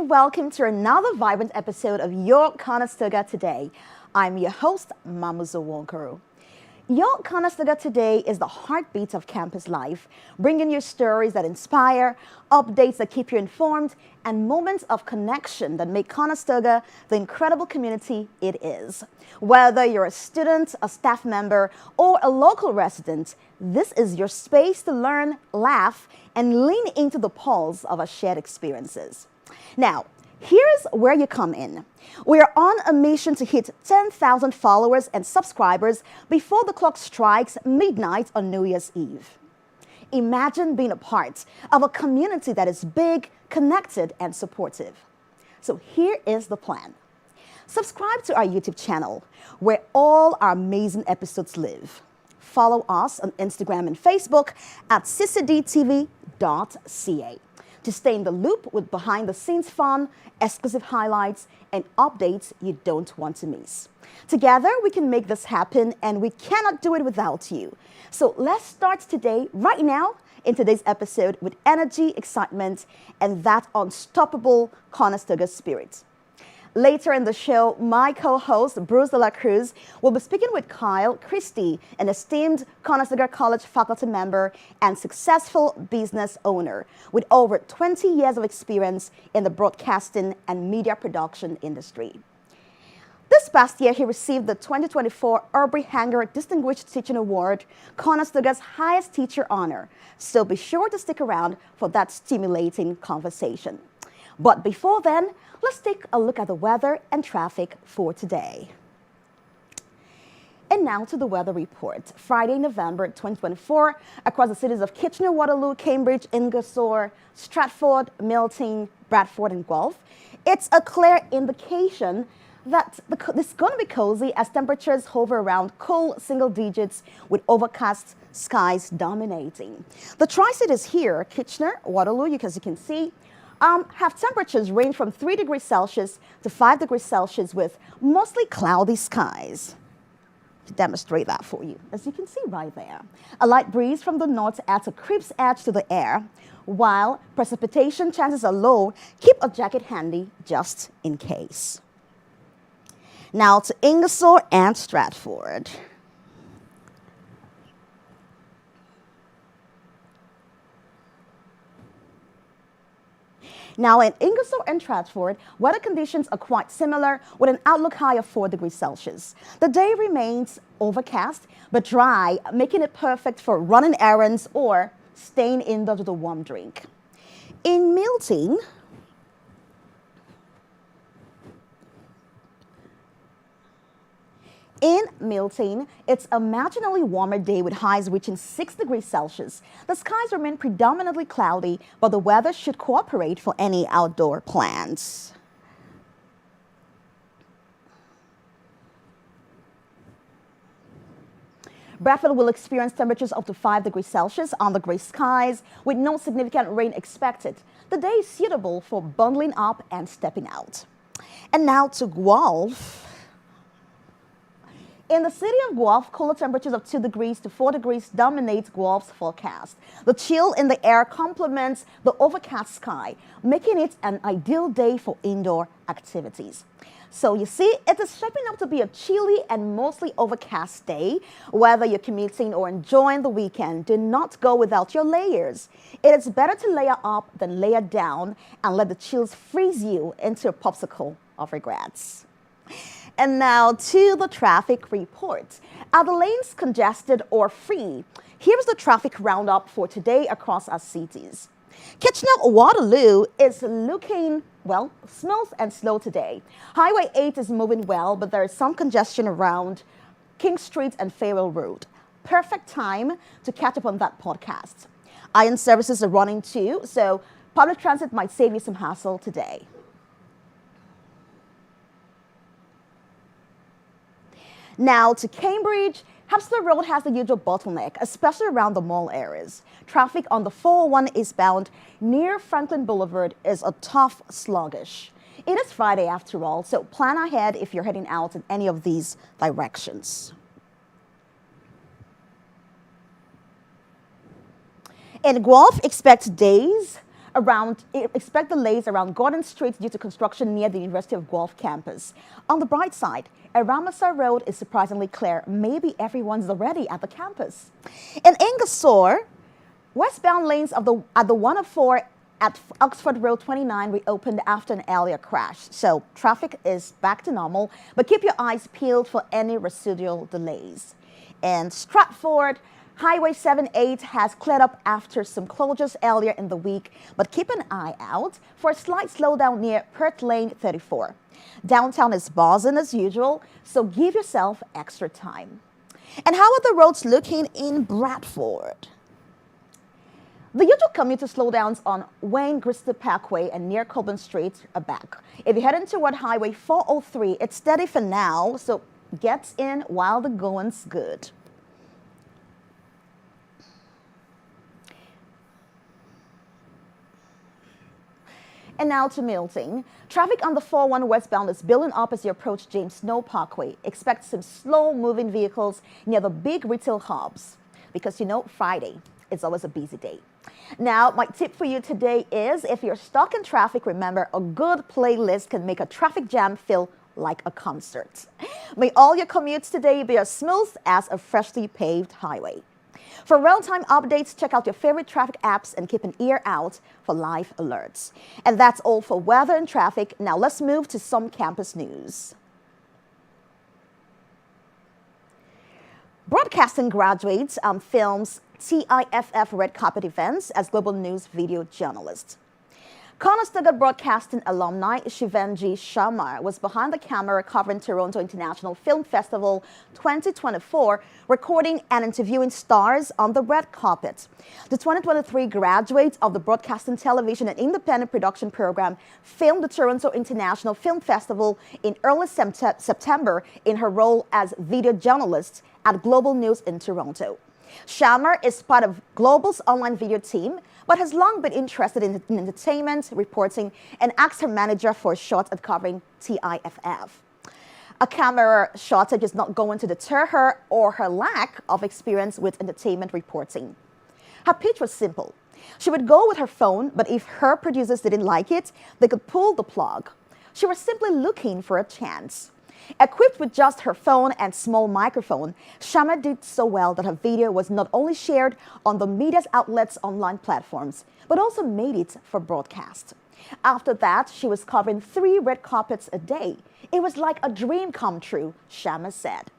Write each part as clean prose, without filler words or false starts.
and welcome to another vibrant episode of Your Conestoga Today. I'm your host, Mamuzo Wonkuru. Your Conestoga Today is the heartbeat of campus life, bringing you stories that inspire, updates that keep you informed, and moments of connection that make Conestoga the incredible community it is. Whether you're a student, a staff member, or a local resident, this is your space to learn, laugh, and lean into the pulse of our shared experiences. Now, here's where you come in. We are on a mission to hit 10,000 followers and subscribers before the clock strikes midnight on New Year's Eve. Imagine being a part of a community that is big, connected, and supportive. So here is the plan. Subscribe to our YouTube channel, where all our amazing episodes live. Follow us on Instagram and Facebook at ccdtv.ca to stay in the loop with behind-the-scenes fun, exclusive highlights, and updates you don't want to miss. Together, we can make this happen, and we cannot do it without you. So let's start today, right now, in today's episode with energy, excitement, and that unstoppable Conestoga spirit. Later in the show, my co-host, Bruce de la Cruz, will be speaking with Kyle Christie, an esteemed Conestoga College faculty member and successful business owner with over 20 years of experience in the broadcasting and media production industry. This past year, he received the 2024 Aubrey Hanger Distinguished Teaching Award, Conestoga's highest teacher honor. So be sure to stick around for that stimulating conversation. But before then, let's take a look at the weather and traffic for today. And now to the weather report. Friday, November 2024, across the cities of Kitchener-Waterloo, Cambridge, Ingersoll, Stratford, Milton, Bradford, and Guelph. It's a clear indication that it's going to be cozy as temperatures hover around cool single digits with overcast skies dominating. The Tri-Cities here, Kitchener, Waterloo, as you can see, have temperatures range from 3 degrees Celsius to 5 degrees Celsius with mostly cloudy skies. To demonstrate that for you, as you can see right there. A light breeze from the north adds a crisp edge to the air, while precipitation chances are low. Keep a jacket handy just in case. Now to Ingersoll and Stratford. Now in Ingersoll and Stratford, weather conditions are quite similar with an outlook high of 4 degrees Celsius. The day remains overcast but dry, making it perfect for running errands or staying indoors with a warm drink. In Milton, it's a marginally warmer day with highs reaching 6 degrees Celsius. The skies remain predominantly cloudy, but the weather should cooperate for any outdoor plans. Bradford will experience temperatures up to 5 degrees Celsius under gray skies with no significant rain expected. The day is suitable for bundling up and stepping out. And now to Guelph. In the city of Guelph, cooler temperatures of 2 degrees to 4 degrees dominate Guelph's forecast. The chill in the air complements the overcast sky, making it an ideal day for indoor activities. So you see, it is shaping up to be a chilly and mostly overcast day. Whether you're commuting or enjoying the weekend, do not go without your layers. It is better to layer up than layer down and let the chills freeze you into a popsicle of regrets. And now to the traffic report. Are the lanes congested or free? Here's the traffic roundup for today across our cities. Kitchener-Waterloo is looking, well, smooth and slow today. Highway 8 is moving well, but there is some congestion around King Street and Farewell Road. Perfect time to catch up on that podcast. Iron services are running too, so public transit might save you some hassle today. Now to Cambridge, Hapster Road has the usual bottleneck, especially around the mall areas. Traffic on the 401 eastbound near Franklin Boulevard is a tough sluggish. It is Friday after all, so plan ahead if you're heading out in any of these directions. In Guelph, expect days Expect delays around Gordon Street due to construction near the University of Guelph campus. On the bright side, Aramasa Road is surprisingly clear. Maybe everyone's already at the campus. In Ingersoll, westbound lanes at the 104 at Oxford Road 29 reopened after an earlier crash. So traffic is back to normal, but keep your eyes peeled for any residual delays. In Stratford, Highway 78 has cleared up after some closures earlier in the week, but keep an eye out for a slight slowdown near Perth Lane 34. Downtown is buzzing as usual, so give yourself extra time. And how are the roads looking in Bradford? The usual commuter slowdowns on Wayne Christie Parkway and near Coburn Street are back. If you're heading toward Highway 403, it's steady for now, so get in while the going's good. And now to Milton. Traffic on the 41 westbound is building up as you approach James Snow Parkway. Expect some slow-moving vehicles near the big retail hubs because, Friday is always a busy day. Now, my tip for you today is if you're stuck in traffic, remember a good playlist can make a traffic jam feel like a concert. May all your commutes today be as smooth as a freshly paved highway. For real-time updates, check out your favorite traffic apps and keep an ear out for live alerts. And that's all for weather and traffic. Now let's move to some campus news. Broadcasting graduates films TIFF red carpet events as global news video journalist. Conestoga Broadcasting alumni Shivanji Sharma was behind the camera covering Toronto International Film Festival 2024, recording and interviewing stars on the red carpet. The 2023 graduates of the Broadcasting Television and Independent Production Program filmed the Toronto International Film Festival in early September in her role as video journalist at Global News in Toronto. Sharma is part of Global's online video team, but has long been interested in entertainment, reporting, and asked her manager for a shot at covering TIFF. A camera shortage is not going to deter her or her lack of experience with entertainment reporting. Her pitch was simple. She would go with her phone, but if her producers didn't like it, they could pull the plug. She was simply looking for a chance. Equipped with just her phone and small microphone, Sharma did so well that her video was not only shared on the media outlets' online platforms, but also made it for broadcast. After that, she was covering 3 red carpets a day. It was like a dream come true, Sharma said.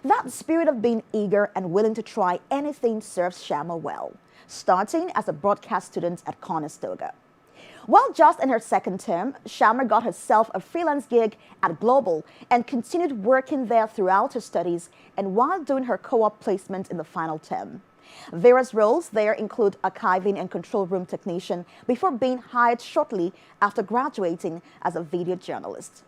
That spirit of being eager and willing to try anything serves Sharma well, starting as a broadcast student at Conestoga. While just in her second term, Sharma got herself a freelance gig at Global and continued working there throughout her studies and while doing her co-op placement in the final term. Various roles there include archiving and control room technician before being hired shortly after graduating as a video journalist.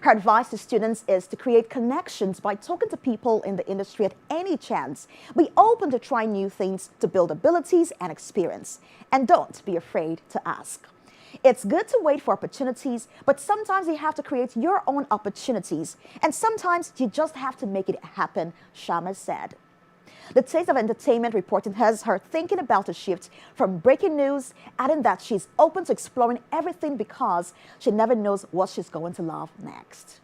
Her advice to students is to create connections by talking to people in the industry at any chance. Be open to try new things to build abilities and experience. And don't be afraid to ask. It's good to wait for opportunities, but sometimes you have to create your own opportunities. And sometimes you just have to make it happen, Sharma said. The taste of entertainment reporting has her thinking about a shift from breaking news, adding that she's open to exploring everything because she never knows what she's going to love next.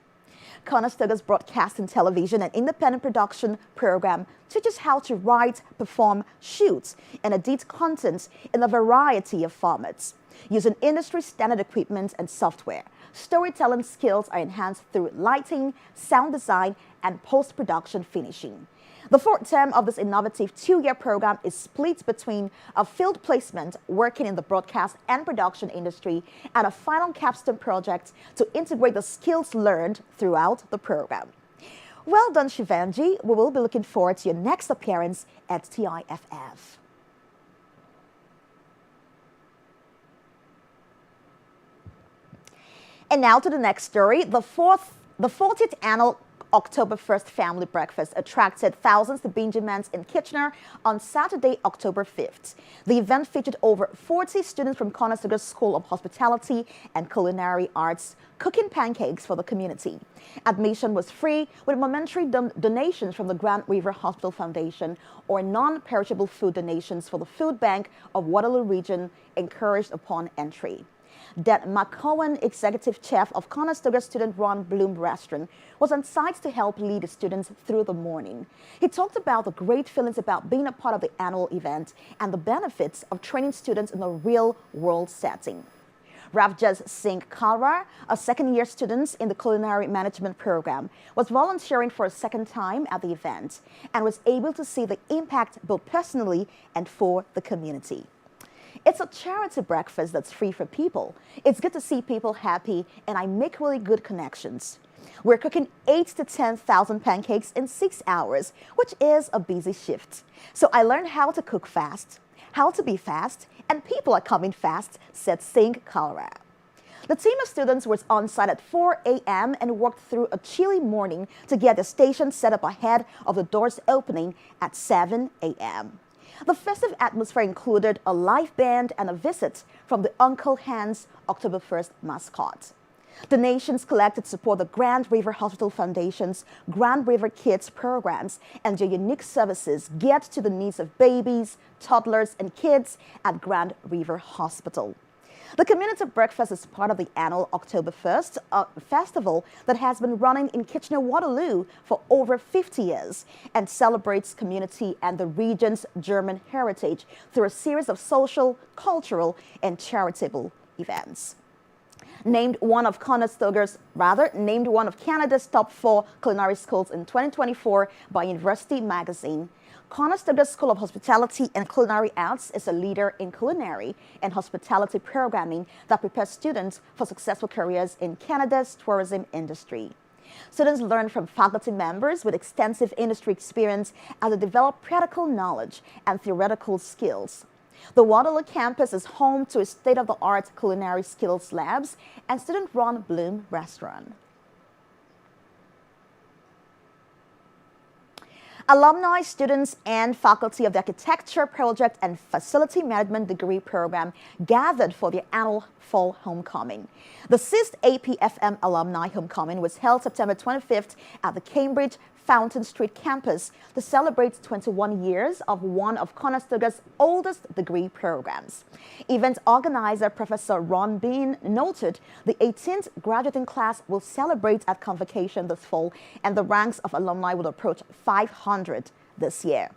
Conestoga's Broadcasting Television and Independent Production Program teaches how to write, perform, shoot, and edit content in a variety of formats. Using industry-standard equipment and software, storytelling skills are enhanced through lighting, sound design, and post-production finishing. The 4th term of this innovative 2-year program is split between a field placement working in the broadcast and production industry and a final capstone project to integrate the skills learned throughout the program. Well done, Shivanji. We will be looking forward to your next appearance at TIFF. And now to the next story. The 40th October 1st family breakfast attracted thousands to Benjamins in Kitchener on Saturday, October 5th. The event featured over 40 students from Conestoga School of Hospitality and Culinary Arts cooking pancakes for the community. Admission was free with momentary donations from the Grand River Hospital Foundation or non-perishable food donations for the Food Bank of Waterloo Region encouraged upon entry. Det McCowan, executive chef of Conestoga student-run Bloom Restaurant, was on site to help lead the students through the morning. He talked about the great feelings about being a part of the annual event and the benefits of training students in a real-world setting. Ravjaz Singh Kalra, a second-year student in the culinary management program, was volunteering for a second time at the event and was able to see the impact both personally and for the community. It's a charity breakfast that's free for people. It's good to see people happy, and I make really good connections. We're cooking 8,000 to 10,000 pancakes in 6 hours, which is a busy shift. So I learned how to cook fast, how to be fast, and people are coming fast, said Singh Kalra. The team of students was on site at 4 a.m. and worked through a chilly morning to get the station set up ahead of the doors opening at 7 a.m. The festive atmosphere included a live band and a visit from the Uncle Hans October 1st mascot. Donations collected support the Grand River Hospital Foundation's Grand River Kids programs and their unique services geared to the needs of babies, toddlers, and kids at Grand River Hospital. The community breakfast is part of the annual October 1st festival that has been running in Kitchener-Waterloo for over 50 years and celebrates community and the region's German heritage through a series of social, cultural, and charitable events. Named one of Canada's top 4 culinary schools in 2024 by University Magazine, Conestoga School of Hospitality and Culinary Arts is a leader in culinary and hospitality programming that prepares students for successful careers in Canada's tourism industry. Students learn from faculty members with extensive industry experience as they develop practical knowledge and theoretical skills. The Waterloo campus is home to a state-of-the-art culinary skills labs and student-run Bloom Restaurant. Alumni, students, and faculty of the Architecture, Project, and Facility Management degree program gathered for their annual fall homecoming. The 6th APFM Alumni Homecoming was held September 25th at the Cambridge Fountain Street campus to celebrate 21 years of one of Conestoga's oldest degree programs. Event organizer Professor Ron Bean noted the 18th graduating class will celebrate at convocation this fall, and the ranks of alumni will approach 500 this year.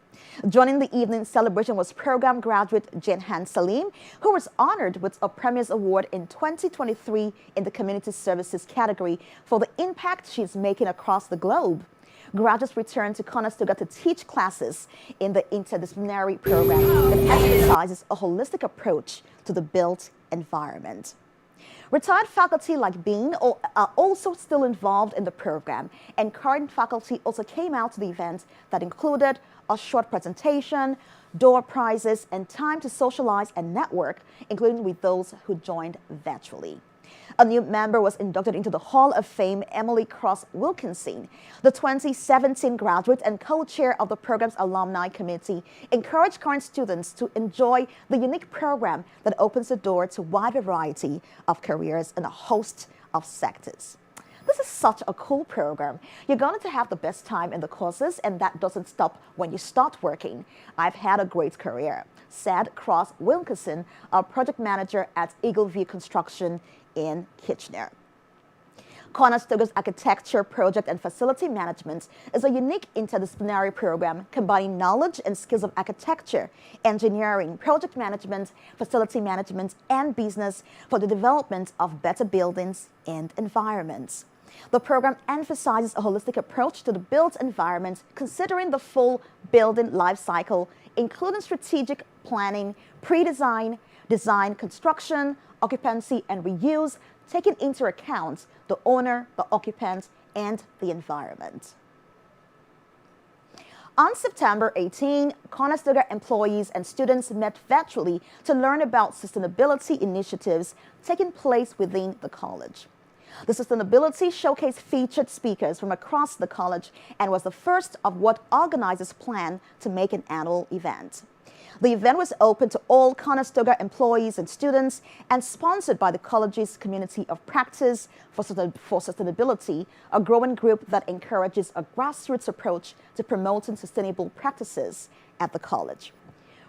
Joining the evening celebration was program graduate Jenhan Salim, who was honored with a Premier's Award in 2023 in the Community Services category for the impact she's making across the globe. Graduates returned to Conestoga to teach classes in the interdisciplinary program that emphasizes a holistic approach to the built environment. Retired faculty like Bean are also still involved in the program, and current faculty also came out to the event that included a short presentation, door prizes, and time to socialize and network, including with those who joined virtually. A new member was inducted into the Hall of Fame, Emily Cross Wilkinson. The 2017 graduate and co-chair of the program's alumni committee encouraged current students to enjoy the unique program that opens the door to a wide variety of careers in a host of sectors. This is such a cool program. You're going to have the best time in the courses, and that doesn't stop when you start working. I've had a great career, said Cross Wilkinson, a project manager at Eagle View Construction in Kitchener. Conestoga's Architecture, Project, and Facility Management is a unique interdisciplinary program combining knowledge and skills of architecture, engineering, project management, facility management, and business for the development of better buildings and environments. The program emphasizes a holistic approach to the built environment, considering the full building life cycle, including strategic planning, pre-design, design, construction, occupancy, and reuse, taking into account the owner, the occupant, and the environment. On September 18, Conestoga employees and students met virtually to learn about sustainability initiatives taking place within the college. The sustainability showcase featured speakers from across the college and was the first of what organizers plan to make an annual event. The event was open to all Conestoga employees and students and sponsored by the college's Community of Practice for Sustainability, a growing group that encourages a grassroots approach to promoting sustainable practices at the college.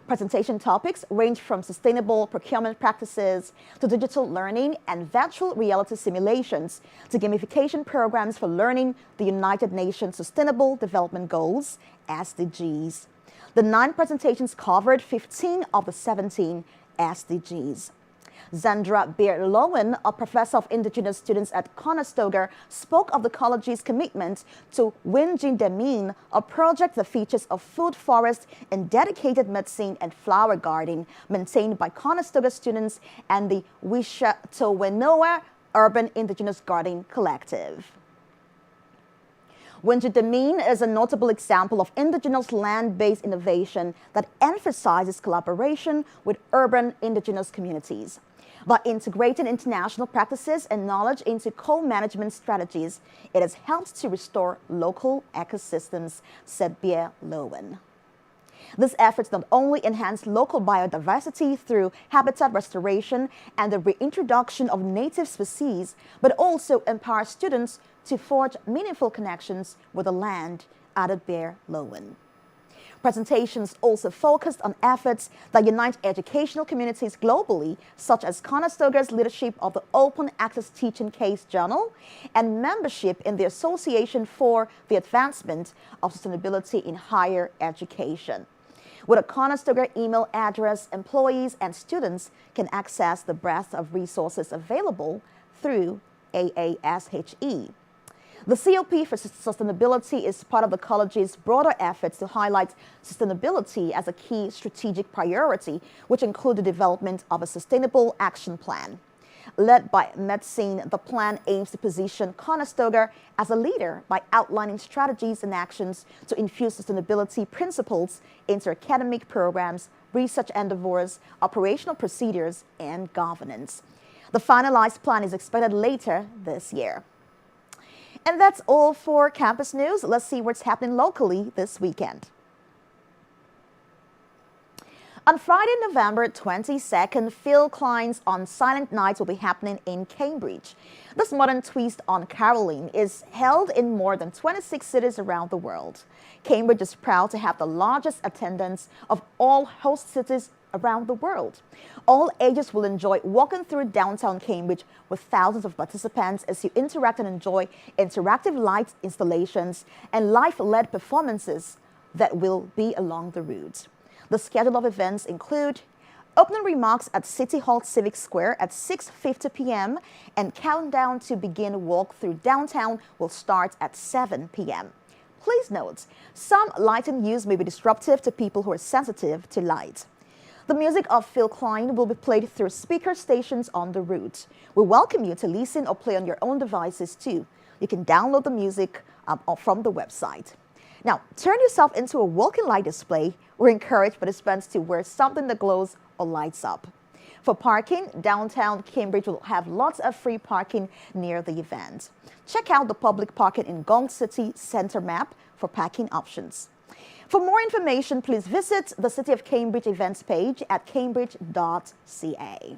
Presentation topics range from sustainable procurement practices to digital learning and virtual reality simulations to gamification programs for learning the United Nations Sustainable Development Goals, SDGs. The 9 presentations covered 15 of the 17 SDGs. Zandra Beer-Lowen, a professor of indigenous students at Conestoga, spoke of the college's commitment to Winjin Demin, a project that features a food forest and dedicated medicine and flower garden maintained by Conestoga students and the Wishatowenoa Urban Indigenous Garden Collective. Winjin is a notable example of indigenous land-based innovation that emphasizes collaboration with urban indigenous communities. By integrating international practices and knowledge into co-management strategies, it has helped to restore local ecosystems, said Beer-Lowen. These efforts not only enhance local biodiversity through habitat restoration and the reintroduction of native species, but also empower students to forge meaningful connections with the land, added Beer-Lowen. Presentations also focused on efforts that unite educational communities globally, such as Conestoga's leadership of the Open Access Teaching Case Journal and membership in the Association for the Advancement of Sustainability in Higher Education. With a Conestoga email address, employees and students can access the breadth of resources available through AASHE. The COP for Sustainability is part of the college's broader efforts to highlight sustainability as a key strategic priority, which include the development of a sustainable action plan. Led by Medicine, the plan aims to position Conestoga as a leader by outlining strategies and actions to infuse sustainability principles into academic programs, research endeavors, operational procedures, and governance. The finalized plan is expected later this year. And that's all for campus news. Let's see what's happening locally this weekend. On Friday, November 22nd, Phil Klein's On Silent Nights will be happening in Cambridge. This modern twist on Caroline is held in more than 26 cities around the world. Cambridge is proud to have the largest attendance of all host cities around the world. All ages will enjoy walking through downtown Cambridge with thousands of participants as you interact and enjoy interactive light installations and live-led performances that will be along the route. The schedule of events include opening remarks at City Hall Civic Square at 6:50 p.m. and countdown to begin walk through downtown will start at 7 p.m. Please note, some lighting use may be disruptive to people who are sensitive to light. The music of Phil Klein will be played through speaker stations on the route. We welcome you to listen or play on your own devices too. You can download the music from the website. Now, turn yourself into a walking light display. We encourage participants to wear something that glows or lights up. For parking, downtown Cambridge will have lots of free parking near the event. Check out the public parking in Gong City Center map for parking options. For more information, please visit the City of Cambridge events page at cambridge.ca.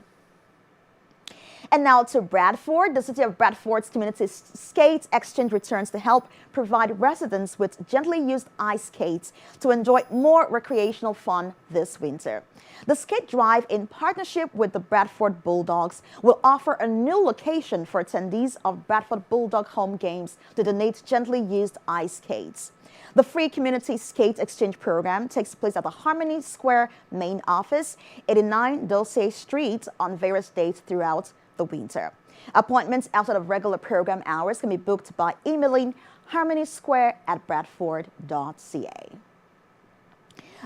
And now to Bradford. The City of Bradford's Community Skate Exchange returns to help provide residents with gently used ice skates to enjoy more recreational fun this winter. The skate drive, in partnership with the Bradford Bulldogs, will offer a new location for attendees of Bradford Bulldog home games to donate gently used ice skates. The free community skate exchange program takes place at the Harmony Square main office, 89 Dulce Street, on various dates throughout the winter. Appointments outside of regular program hours can be booked by emailing harmonysquare@bradford.ca.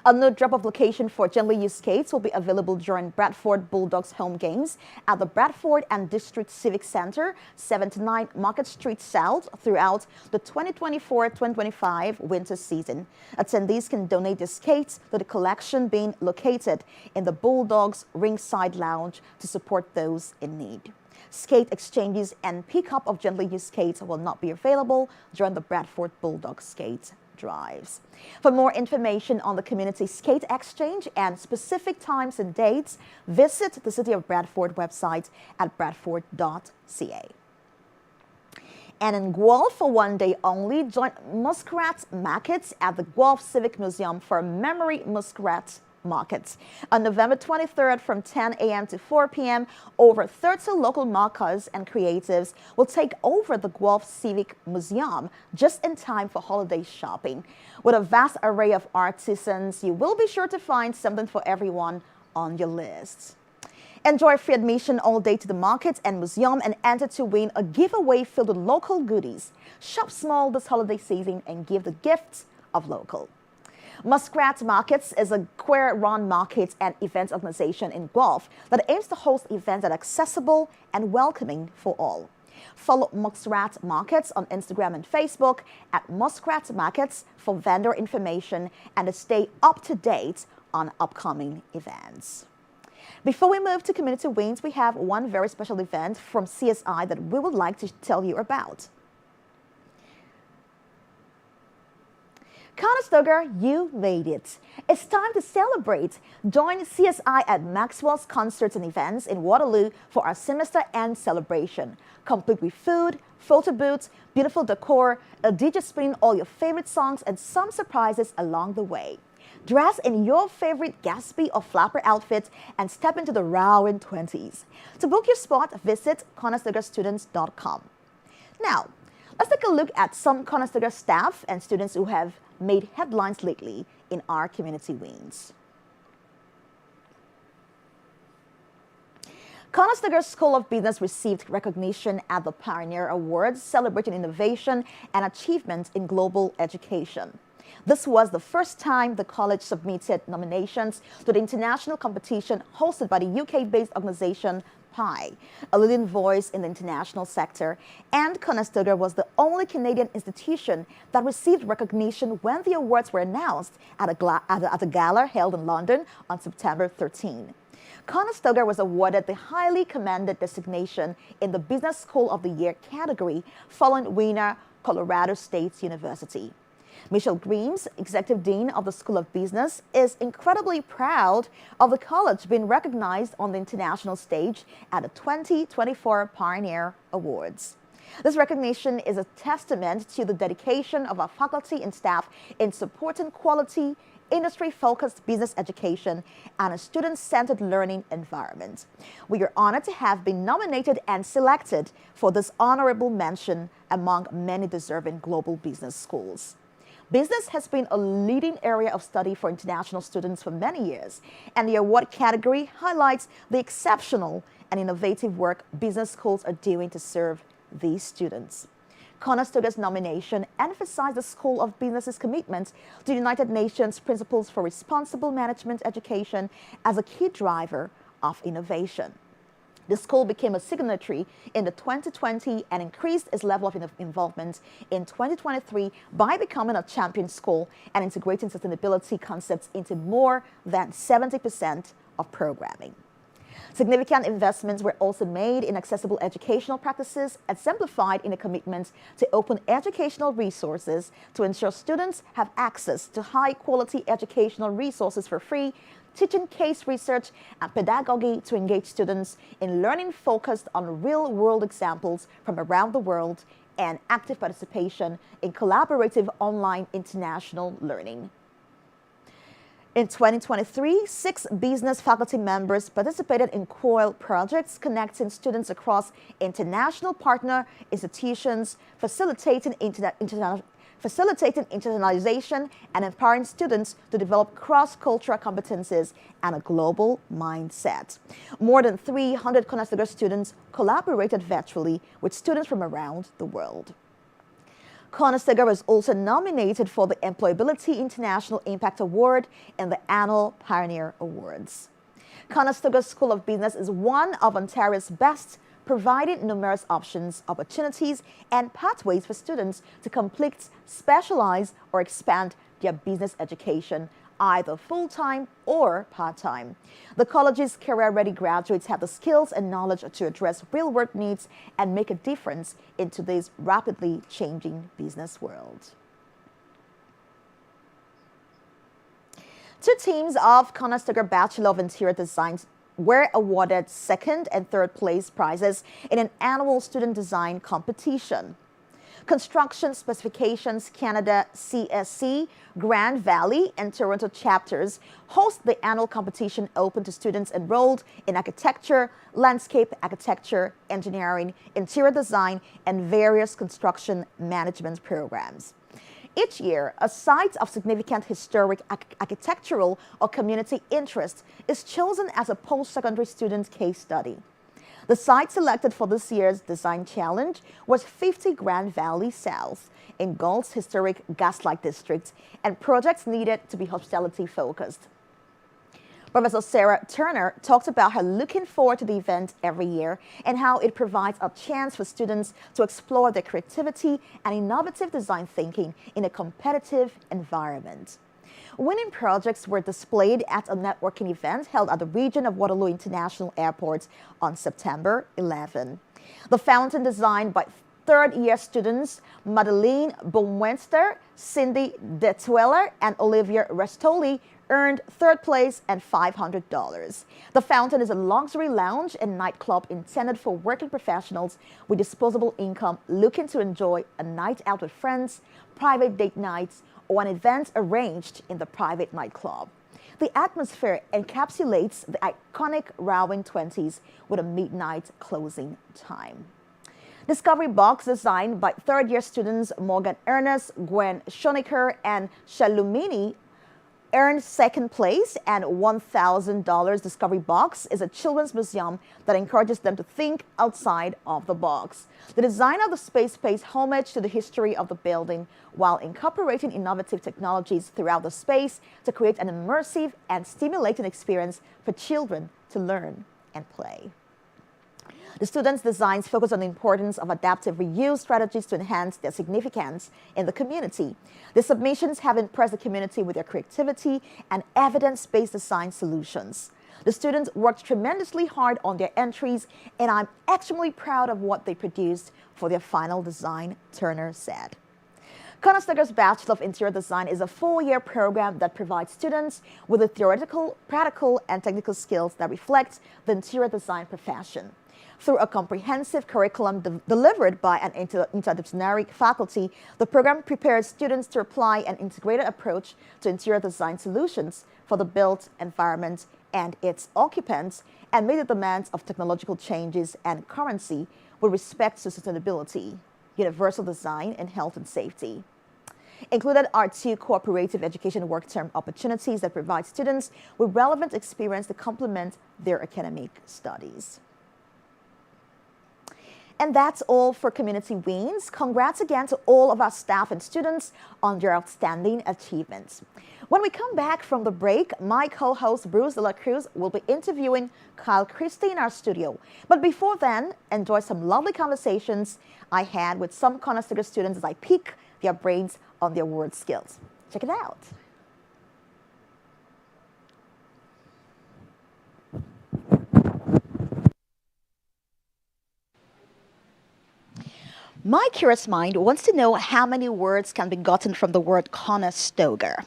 A new drop-off location for gently used skates will be available during Bradford Bulldogs home games at the Bradford and District Civic Center, 79 Market Street South, throughout the 2024-2025 winter season. Attendees can donate their skates to the collection being located in the Bulldogs Ringside Lounge to support those in need. Skate exchanges and pickup of gently used skates will not be available during the Bradford Bulldog skate drives. For more information on the community skate exchange and specific times and dates, visit the City of Bradford website at bradford.ca. And in Guelph, for one day only, join Muskrat Markets at the Guelph Civic Museum for Memory Muskrat Markets. On November 23rd from 10 a.m. to 4 p.m., over 30 local markers and creatives will take over the Guelph Civic Museum just in time for holiday shopping. With a vast array of artisans, you will be sure to find something for everyone on your list. Enjoy free admission all day to the market and museum and enter to win a giveaway filled with local goodies. Shop small this holiday season and give the gifts of local. Muskrat Markets is a queer-run market and events organization in Guelph that aims to host events that are accessible and welcoming for all. Follow Muskrat Markets on Instagram and Facebook at Muskrat Markets for vendor information and to stay up to date on upcoming events. Before we move to Community Wings, we have one very special event from CSI that we would like to tell you about. Conestoga, you made it. It's time to celebrate. Join CSI at Maxwell's Concerts and Events in Waterloo for our semester end celebration, complete with food, photo booths, beautiful decor, a DJ spinning all your favorite songs, and some surprises along the way. Dress in your favorite Gatsby or Flapper outfit and step into the roaring 20s. To book your spot, visit conestogastudents.com. Now, let's take a look at some Conestoga staff and students who have made headlines lately in our community wings. Conestoga School of Business received recognition at the Pioneer Awards, celebrating innovation and achievement in global education. This was the first time the college submitted nominations to the international competition hosted by the UK-based organization PI, a leading voice in the international sector, and Conestoga was the only Canadian institution that received recognition when the awards were announced at a gala held in London on September 13. Conestoga was awarded the highly commended designation in the Business School of the Year category, following winner Colorado State University. Michelle Greaves, Executive Dean of the School of Business, is incredibly proud of the college being recognized on the international stage at the 2024 Pioneer Awards. This recognition is a testament to the dedication of our faculty and staff in supporting quality, industry-focused business education and a student-centered learning environment. We are honored to have been nominated and selected for this honorable mention among many deserving global business schools. Business has been a leading area of study for international students for many years, and the award category highlights the exceptional and innovative work business schools are doing to serve these students. Conestoga's nomination emphasized the School of Business's commitment to the United Nations Principles for Responsible Management Education as a key driver of innovation. The school became a signatory in the 2020 and increased its level of involvement in 2023 by becoming a champion school and integrating sustainability concepts into more than 70% of programming. Significant investments were also made in accessible educational practices, exemplified in a commitment to open educational resources to ensure students have access to high-quality educational resources for free, teaching case research and pedagogy to engage students in learning focused on real-world examples from around the world, and active participation in collaborative online international learning. In 2023, 6 business faculty members participated in COIL projects connecting students across international partner institutions, facilitating internationalization and empowering students to develop cross-cultural competencies and a global mindset. More than 300 Conestoga students collaborated virtually with students from around the world. Conestoga was also nominated for the Employability International Impact Award in the annual Pioneer Awards. Conestoga School of Business is one of Ontario's best, providing numerous options, opportunities, and pathways for students to complete, specialize, or expand their business education either full-time or part-time. The college's career-ready graduates have the skills and knowledge to address real-world needs and make a difference in today's rapidly changing business world. Two teams of Conestoga Bachelor of Interior Design were awarded second and third place prizes in an annual student design competition. Construction Specifications Canada CSC, Grand Valley, and Toronto chapters host the annual competition open to students enrolled in architecture, landscape architecture, engineering, interior design, and various construction management programs. Each year, a site of significant historic, architectural, or community interest is chosen as a post-secondary student case study. The site selected for this year's design challenge was 50 Grand Valley South in Gulf's historic Gaslight District, and projects needed to be hospitality-focused. Professor Sarah Turner talked about her looking forward to the event every year and how it provides a chance for students to explore their creativity and innovative design thinking in a competitive environment. Winning projects were displayed at a networking event held at the region of Waterloo International Airport on September 11. The fountain, designed by third-year students Madeleine Baumwenster, Cindy Detweller, and Olivia Restoli, earned third place and $500. The fountain is a luxury lounge and nightclub intended for working professionals with disposable income looking to enjoy a night out with friends, private date nights, or an event arranged in the private nightclub. The atmosphere encapsulates the iconic Roaring Twenties with a midnight closing time. Discovery Box, designed by third-year students Morgan Ernest, Gwen Schonecker, and Shalumini, earned second place, and $1,000. Discovery Box is a children's museum that encourages them to think outside of the box. The design of the space pays homage to the history of the building while incorporating innovative technologies throughout the space to create an immersive and stimulating experience for children to learn and play. The students' designs focus on the importance of adaptive reuse strategies to enhance their significance in the community. The submissions have impressed the community with their creativity and evidence-based design solutions. The students worked tremendously hard on their entries, and I'm extremely proud of what they produced for their final design, Turner said. Conestoga's Bachelor of Interior Design is a four-year program that provides students with the theoretical, practical, and technical skills that reflect the interior design profession. Through a comprehensive curriculum delivered by an interdisciplinary faculty, the program prepares students to apply an integrated approach to interior design solutions for the built environment and its occupants, and meet the demands of technological changes and currency with respect to sustainability, universal design, and health and safety. Included are two cooperative education work-term opportunities that provide students with relevant experience to complement their academic studies. And that's all for Community Wins. Congrats again to all of our staff and students on their outstanding achievements. When we come back from the break, my co-host Bruce De La Cruz will be interviewing Kyle Christie in our studio. But before then, enjoy some lovely conversations I had with some Conestoga students as I pick their brains on their word skills. Check it out. My curious mind wants to know how many words can be gotten from the word Conestoga.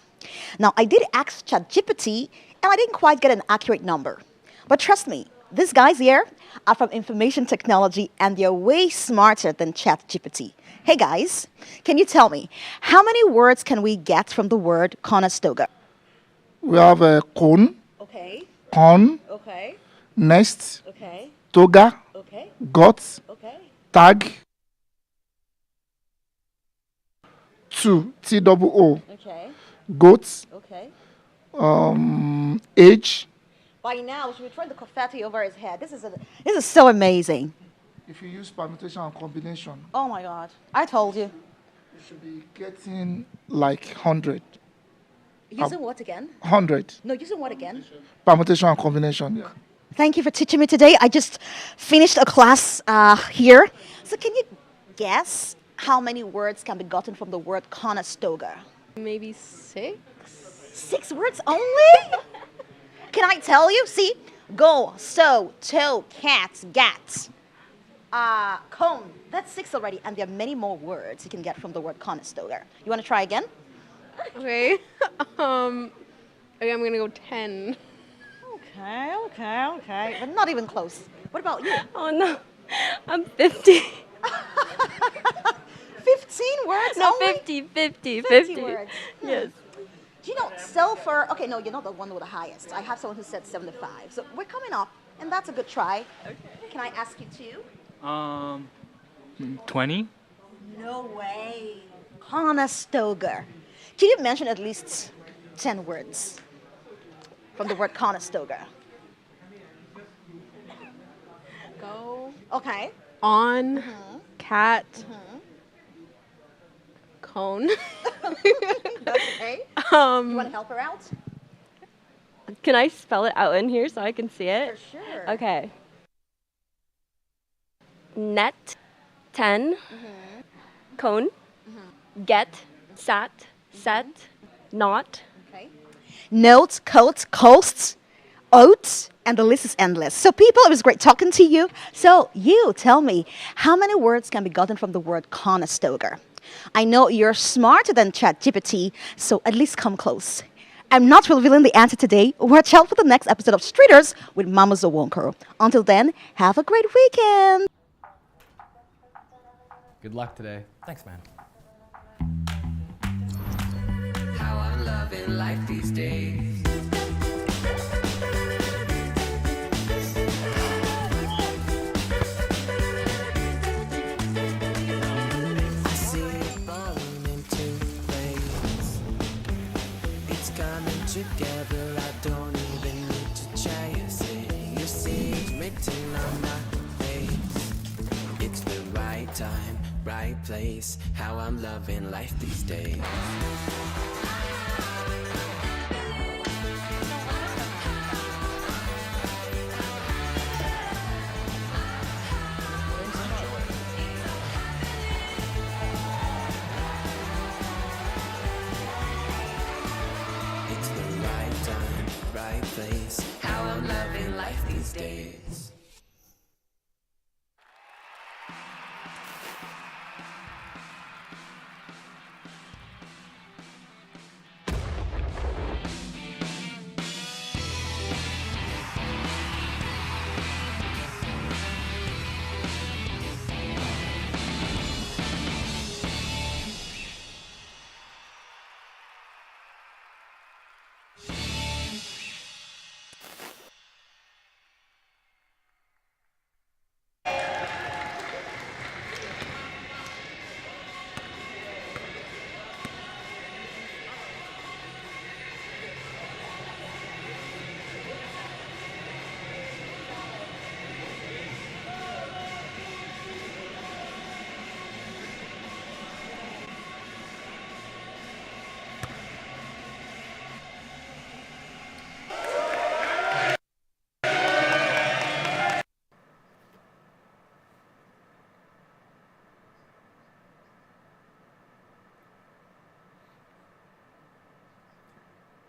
Now, I did ask ChatGPT, and I didn't quite get an accurate number. But trust me, these guys here are from information technology, and they're way smarter than ChatGPT. Hey guys, can you tell me, how many words can we get from the word Conestoga? We have a cone, Okay, con, okay, nest, okay, toga, okay, got, okay, tag, two, T-double-O, okay, goat, okay. age. By now, we should be throwing the confetti over his head. This is so amazing. If you use permutation and combination, Oh my God, I told you. you should be getting like 100. Using what again? 100. No, using what again? Permutation and combination. Yeah. Thank you for teaching me today. I just finished a class here. So can you guess how many words can be gotten from the word Conestoga? Maybe 6? 6 words only? Can I tell you? See? Go, so, toe, cat, gat. Cone. That's 6 already, and there are many more words you can get from the word Conestoga. You want to try again? Okay. Okay, I'm gonna go 10. Okay. But not even close. What about you? Oh no, I'm 50. 15 words No, only? 50 words. Yes. Do you know, silver? Okay, no, you're not the one with the highest. I have someone who said 75. So we're coming up, and that's a good try. Okay. Can I ask you too? 20? No way. Conestoga. Can you mention at least 10 words from the word Conestoga? Go. Okay. On. Cat. Cone. Okay. You want to help her out? Can I spell it out in here so I can see it? For sure. Okay. Net. 10. Cone. Get. Sat. Set. Not. Okay. Notes, coats, coasts, oats, and the list is endless. So people, it was great talking to you. So you tell me, how many words can be gotten from the word Conestoga? I know you're smarter than ChatGPT, so at least come close. I'm not revealing the answer today. Watch out for the next episode of Streeters with Mama Zawonkaro. Until then, have a great weekend. Good luck today. Thanks, man. How I'm loving life these days. I see it falling into place. It's coming together. I don't even need to chase it. You see it written on my face. It's the right time, right place. How I'm loving life these days. It's the right time, right place. How I'm loving life these days.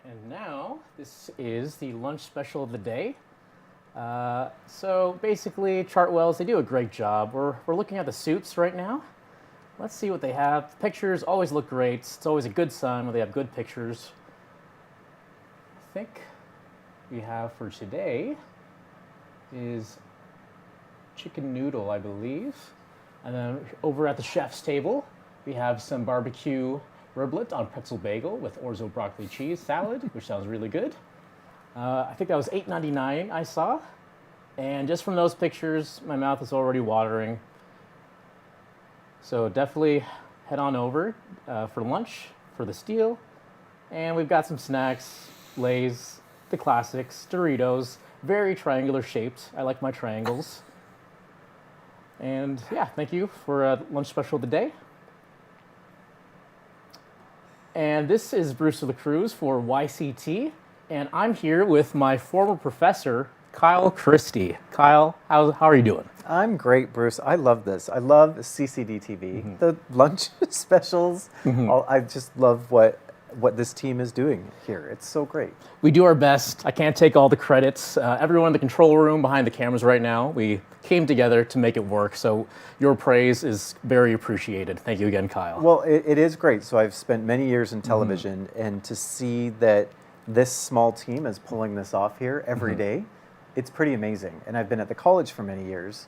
And now, this is the lunch special of the day. So basically, Chartwells, they do a great job. We're looking at the suits right now. Let's see what they have. The pictures always look great. It's always a good sign when they have good pictures. I think we have for today is chicken noodle, I believe. And then over at the chef's table, we have some barbecue riblet on pretzel bagel with orzo broccoli cheese salad, which sounds really good. I think that was $8.99 I saw. And just from those pictures, my mouth is already watering. So definitely head on over for lunch for the steal. And we've got some snacks, Lay's, the classics, Doritos, very triangular shaped. I like my triangles. And yeah, thank you for lunch special of the day. And this is Bruce de la Cruz for YCT. And I'm here with my former professor, Kyle Christie. Kyle, how are you doing? I'm great, Bruce. I love this. I love CCD TV. The lunch specials. I just love what what this team is doing here. It's so great. We do our best. I can't take all the credits. Everyone in the control room behind the cameras right now, we came together to make it work. So your praise is very appreciated. Thank you again, Kyle. Well, it is great. So I've spent many years in television, and to see that this small team is pulling this off here every day, it's pretty amazing. And I've been at the college for many years,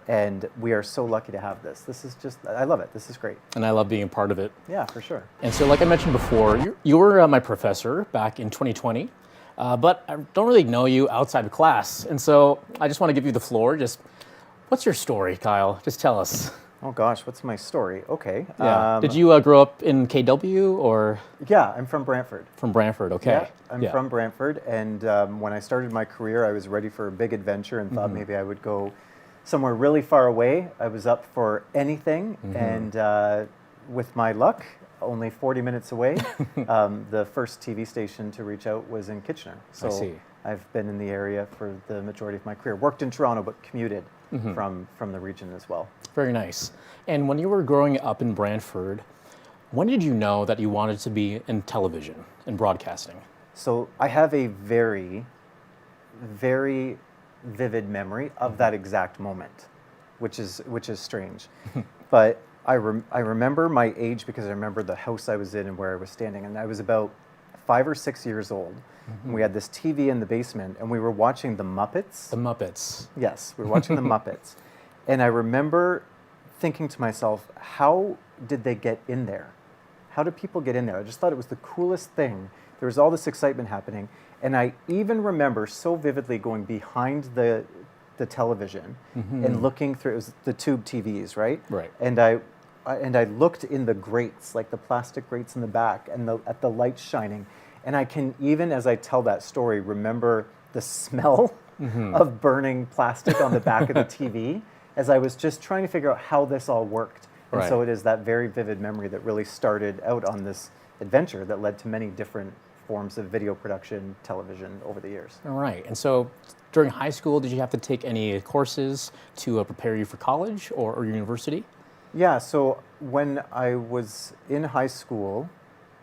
and we are so lucky to have this. This is just, I love it. This is great. And I love being a part of it. Yeah, for sure. And so like I mentioned before, you were my professor back in 2020, but I don't really know you outside of class. And so I just want to give you the floor. Just, what's your story, Kyle? Just tell us. Oh gosh, what's my story? Okay. Yeah. Did you grow up in KW or? Yeah, I'm from Brantford. From Brantford, okay. Yeah, I'm from Brantford, and when I started my career, I was ready for a big adventure and thought maybe I would go somewhere really far away. I was up for anything, and with my luck, only 40 minutes away, the first TV station to reach out was in Kitchener. So I see. I've been in the area for the majority of my career. Worked in Toronto, but commuted from the region as well. Very nice. And when you were growing up in Brantford, when did you know that you wanted to be in television and broadcasting? So I have a very, very vivid memory of that exact moment, which is strange. But I remember my age because I remember the house I was in and where I was standing, and I was about 5 or 6 years old. And we had this TV in the basement, and we were watching the Muppets. The Muppets. Yes, we were watching the Muppets. And I remember thinking to myself, how did they get in there? How did people get in there? I just thought it was the coolest thing. There was all this excitement happening. And I even remember so vividly going behind the television and looking through, it was the tube TVs, right? Right. And I looked in the grates, like the plastic grates in the back, and at the lights shining. And I can even, as I tell that story, remember the smell of burning plastic on the back of the TV as I was just trying to figure out how this all worked. And so it is that very vivid memory that really started out on this adventure that led to many different forms of video production, television over the years. All right. And so during high school, did you have to take any courses to prepare you for college or university? Yeah, so when I was in high school,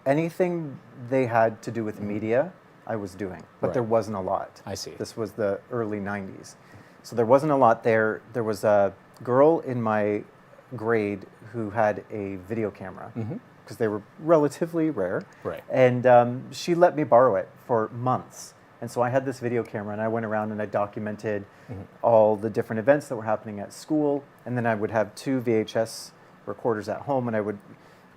anything they had to do with media, I was doing, but there wasn't a lot. I see. This was the early 90s. So there wasn't a lot there. There was a girl in my grade who had a video camera because they were relatively rare. Right. And she let me borrow it for months. And so I had this video camera, and I went around and I documented all the different events that were happening at school. And then I would have 2 VHS recorders at home, and I would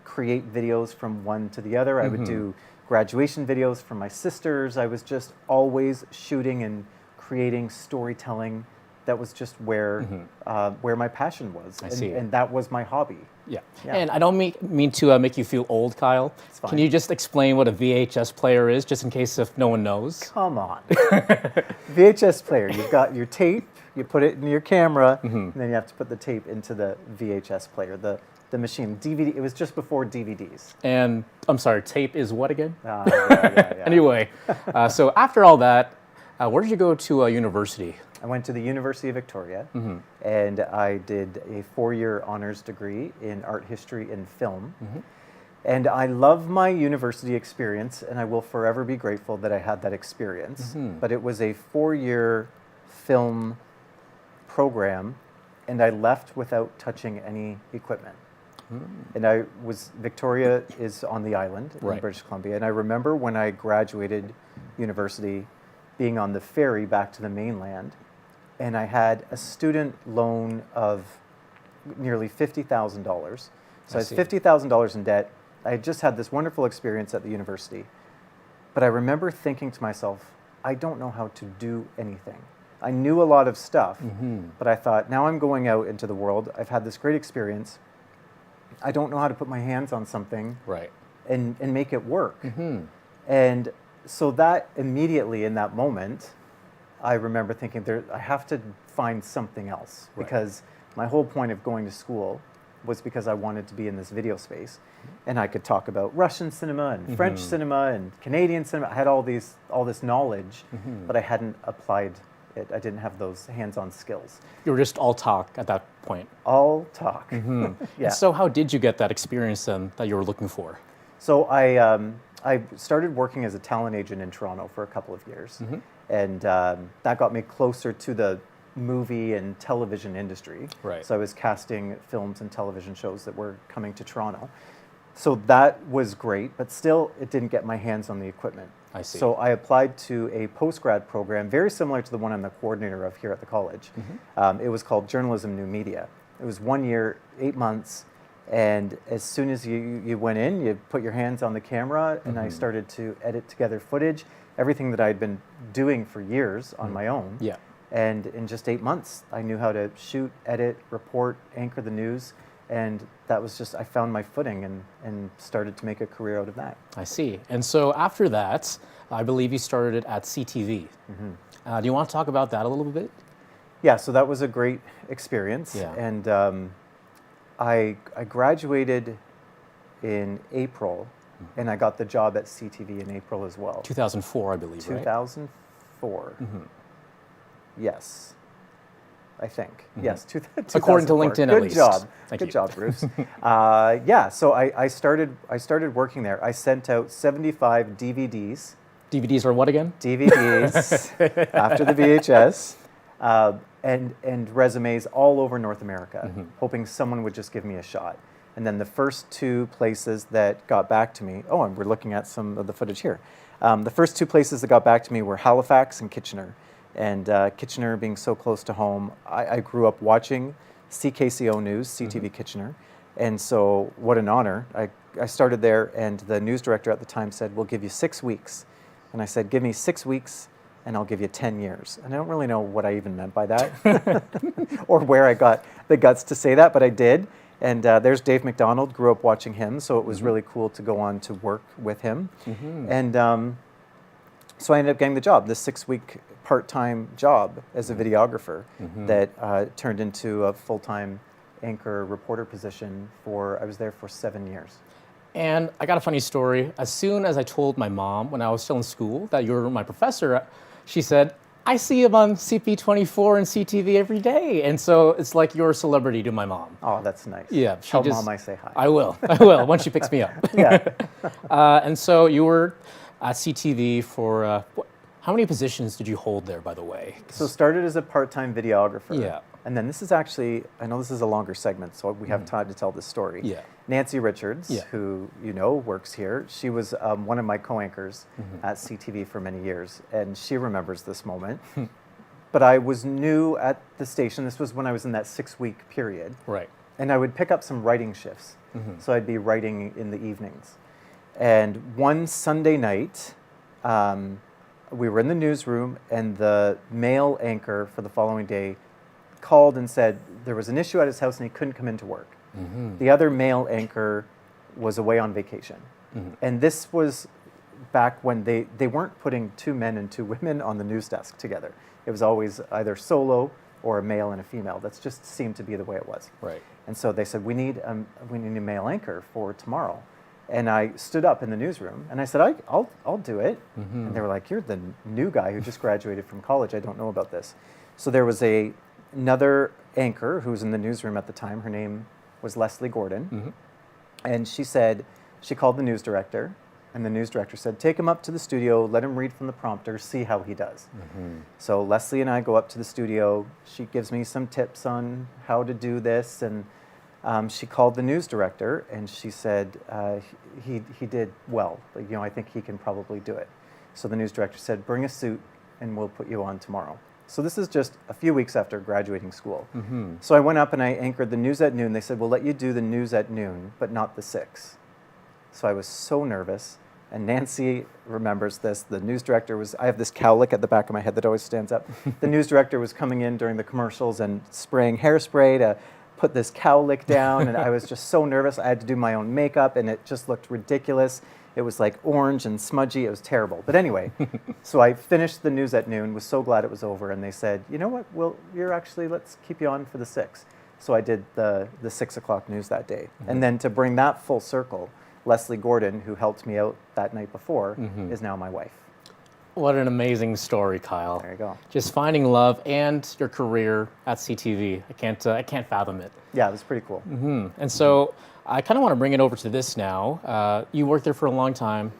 create videos from one to the other. I would do graduation videos from my sisters. I was just always shooting and creating storytelling. That was just where my passion was. I see. And that was my hobby. Yeah. Yeah. And I don't mean to make you feel old, Kyle. It's fine. Can you just explain what a VHS player is, just in case if no one knows? Come on. VHS player, you've got your tape, you put it in your camera, and then you have to put the tape into the VHS player, the machine. DVD, it was just before DVDs. And I'm sorry, tape is what again? Yeah. Anyway, so after all that, where did you go to university? I went to the University of Victoria, and I did a 4-year honors degree in art history and film. And I love my university experience, and I will forever be grateful that I had that experience. But it was a 4-year film program, and I left without touching any equipment. And Victoria is on the island in British Columbia, and I remember when I graduated university being on the ferry back to the mainland, and I had a student loan of nearly $50,000. So I was $50,000 in debt. I had just had this wonderful experience at the university. But I remember thinking to myself, I don't know how to do anything. I knew a lot of stuff, but I thought, now I'm going out into the world. I've had this great experience. I don't know how to put my hands on something and make it work. And so that immediately in that moment, I remember thinking, I have to find something else because my whole point of going to school was because I wanted to be in this video space, and I could talk about Russian cinema and French cinema and Canadian cinema. I had all this knowledge, but I hadn't applied it. I didn't have those hands-on skills. You were just all talk at that point. All talk. Yeah. So how did you get that experience then that you were looking for? So I I started working as a talent agent in Toronto for a couple of years, and that got me closer to the movie and television industry. Right. So I was casting films and television shows that were coming to Toronto. So that was great, but still, it didn't get my hands on the equipment. I see. So I applied to a post-grad program very similar to the one I'm the coordinator of here at the college. It was called Journalism New Media. It was 1 year, 8 months, and as soon as you went in, you put your hands on the camera, and I started to edit together footage, everything that I'd been doing for years on my own. Yeah. And in just 8 months, I knew how to shoot, edit, report, anchor the news, and that was just, I found my footing and started to make a career out of that. I see. And so after that, I believe you started at CTV. Do you want to talk about that a little bit? Yeah, so that was a great experience. Yeah. And I graduated in April, and I got the job at CTV in April as well. 2004, I believe, right? 2004. Yes. I think. Yes, 2004. According to LinkedIn, at least. Good job. Thank Good you. job, Bruce. Yeah, so I started working there. I sent out 75 DVDs. DVDs are what again? DVDs after the VHS, and resumes all over North America, hoping someone would just give me a shot. And then the first two places that got back to me, and we're looking at some of the footage here. The first two places that got back to me were Halifax and Kitchener. And Kitchener being so close to home, I grew up watching CKCO News, CTV Kitchener. And so what an honor. I started there, and the news director at the time said, we'll give you 6 weeks. And I said, give me 6 weeks and I'll give you 10 years. And I don't really know what I even meant by that or where I got the guts to say that, but I did. And there's Dave McDonald, grew up watching him, so it was really cool to go on to work with him. And so I ended up getting the job, this 6-week part-time job as a videographer that turned into a full-time anchor reporter position I was there for 7 years. And I got a funny story. As soon as I told my mom when I was still in school that you were my professor, she said, I see him on CP24 and CTV every day. And so it's like you're a celebrity to my mom. Oh, that's nice. Yeah. Tell Mom I say hi. I will, once she picks me up. Yeah. And so you were at CTV for, how many positions did you hold there, by the way? So started as a part-time videographer. Yeah. And then this is actually, I know this is a longer segment, so we have time to tell this story. Yeah. Nancy Richards, Yeah. who you know works here, she was one of my co-anchors at CTV for many years, and she remembers this moment. But I was new at the station. This was when I was in that 6-week period. Right. And I would pick up some writing shifts. So I'd be writing in the evenings. And one Sunday night, we were in the newsroom, and the male anchor for the following day called and said there was an issue at his house and he couldn't come into work. The other male anchor was away on vacation. And this was back when they weren't putting 2 men and 2 women on the news desk together. It was always either solo or a male and a female. That's just seemed to be the way it was. Right. And so they said, we need a male anchor for tomorrow. And I stood up in the newsroom and I said, I'll do it. And they were like, you're the new guy who just graduated from college. I don't know about this. So there was another anchor who was in the newsroom at the time. Her name was Leslie Gordon. And she called the news director, and the news director said, take him up to the studio, let him read from the prompter, see how he does. So Leslie and I go up to the studio. She gives me some tips on how to do this, and she called the news director, and she said, he did well. I think he can probably do it. So the news director said, bring a suit, and we'll put you on tomorrow. So this is just a few weeks after graduating school. So I went up and I anchored the news at noon. They said, we'll let you do the news at noon, but not the 6. So I was so nervous. And Nancy remembers this. The news director I have this cowlick at the back of my head that always stands up. The news director was coming in during the commercials and spraying hairspray to put this cowlick down. And I was just so nervous. I had to do my own makeup, and it just looked ridiculous. It was like orange and smudgy. It was terrible. But anyway, so I finished the news at noon, was so glad it was over. And they said, you know what, let's keep you on for the 6. So I did the 6 o'clock news that day. And then to bring that full circle, Leslie Gordon, who helped me out that night before, is now my wife. What an amazing story, Kyle. There you go. Just finding love and your career at CTV. I can't fathom it. Yeah, it was pretty cool. And so I kind of want to bring it over to this now. You worked there for a long time.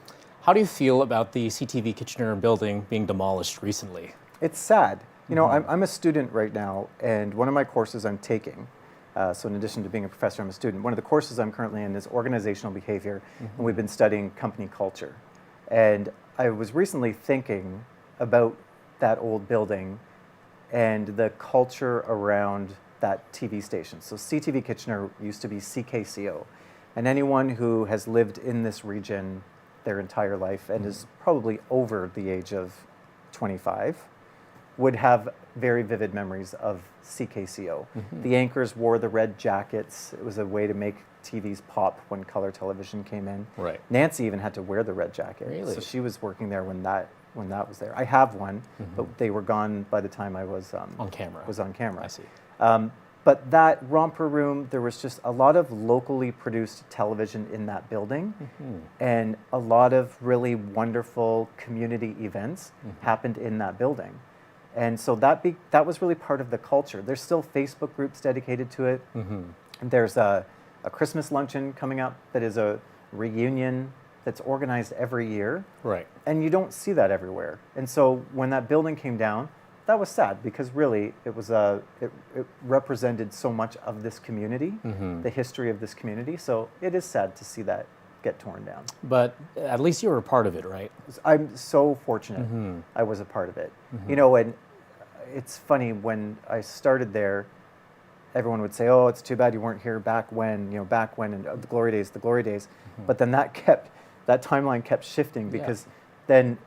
How do you feel about the CTV Kitchener building being demolished recently? It's sad. You know, I'm a student right now, and one of my courses I'm taking, so in addition to being a professor, I'm a student. One of the courses I'm currently in is organizational behavior, and we've been studying company culture. And I was recently thinking about that old building and the culture around that TV station. So CTV Kitchener used to be CKCO, and anyone who has lived in this region their entire life and is probably over the age of 25 would have very vivid memories of CKCO. The anchors wore the red jackets. It was a way to make TVs pop when color television came in. Right. Nancy even had to wear the red jacket. Really? So she was working there when that was there. I have one, but they were gone by the time I was On camera. Was on camera. I see. But that romper room, there was just a lot of locally produced television in that building, and a lot of really wonderful community events happened in that building. And so that was really part of the culture. There's still Facebook groups dedicated to it. And there's a Christmas luncheon coming up that is a reunion that's organized every year. Right. And you don't see that everywhere. And so when that building came down, that was sad because really it represented so much of this community, the history of this community. So it is sad to see that get torn down. But at least you were a part of it, right? I'm so fortunate I was a part of it. You know, and it's funny, when I started there, everyone would say, oh, it's too bad you weren't here back when, and the glory days. But then that timeline kept shifting because then,